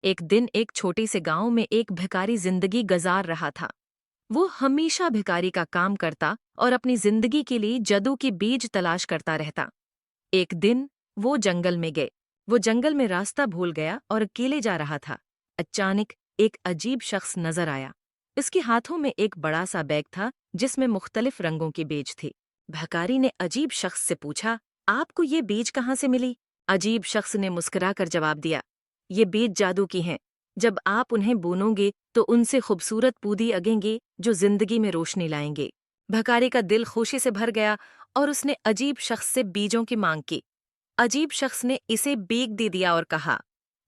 एक दिन एक छोटे से गांव में एक भिखारी जिंदगी गुजार रहा था। वो हमेशा भिखारी का काम करता और अपनी जिंदगी के लिए जादू के बीज तलाश करता रहता। एक दिन वो जंगल में गए। वो जंगल में रास्ता भूल गया और अकेले जा रहा था। अचानक एक अजीब शख्स नजर आया। इसके हाथों में एक बड़ा सा बैग था जिसमें मुख्तलिफ रंगों के बीज थे। भिखारी ने अजीब शख्स से पूछा, आपको ये बीज कहाँ से मिली? अजीब शख्स ने मुस्कुराकर जवाब दिया, ये बीज जादू की हैं। जब आप उन्हें बोनोगे तो उनसे खूबसूरत पौधे उगेंगे जो जिंदगी में रोशनी लाएंगे। भिखारी का दिल खुशी से भर गया और उसने अजीब शख्स से बीजों की मांग की। अजीब शख्स ने इसे बीज दे दिया और कहा,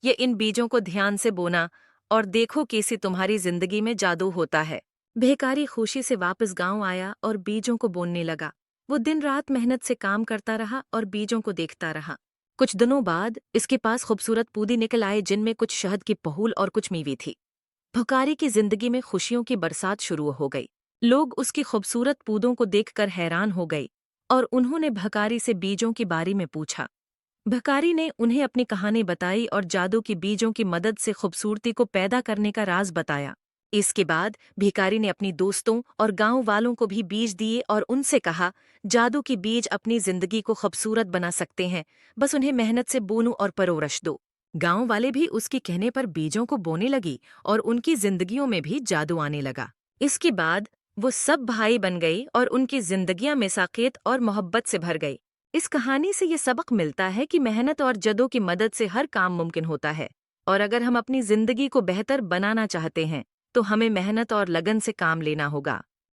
ये इन बीजों को ध्यान से बोना और देखो कैसे तुम्हारी जिंदगी में जादू होता है। भिखारी खुशी से वापस गांव आया और बीजों को बोनने लगा। वो दिन रात मेहनत से काम करता रहा और बीजों को देखता रहा। कुछ दिनों बाद इसके पास खूबसूरत पौधे निकल आए जिनमें कुछ शहद की पहुल और कुछ मीवी थी। भिखारी की जिंदगी में खुशियों की बरसात शुरू हो गई। लोग उसकी खूबसूरत पौधों को देखकर हैरान हो गए और उन्होंने भिखारी से बीजों के बारे में पूछा। भिखारी ने उन्हें अपनी कहानी बताई और जादू की बीजों की मदद से खूबसूरती को पैदा करने का राज बताया। इसके बाद भिखारी ने अपनी दोस्तों और गांव वालों को भी बीज दिए और उनसे कहा, जादू की बीज अपनी जिंदगी को खूबसूरत बना सकते हैं, बस उन्हें मेहनत से बोनो और परवरिश दो। गांव वाले भी उसके कहने पर बीजों को बोने लगी और उनकी जिंदगियों में भी जादू आने लगा। इसके बाद वो सब भाई बन गई और उनकी जिंदगियां मिसाकीत और मोहब्बत से भर गई। इस कहानी से ये सबक मिलता है कि मेहनत और जदों की मदद से हर काम मुमकिन होता है, और अगर हम अपनी जिंदगी को बेहतर बनाना चाहते हैं तो हमें मेहनत और लगन से काम लेना होगा।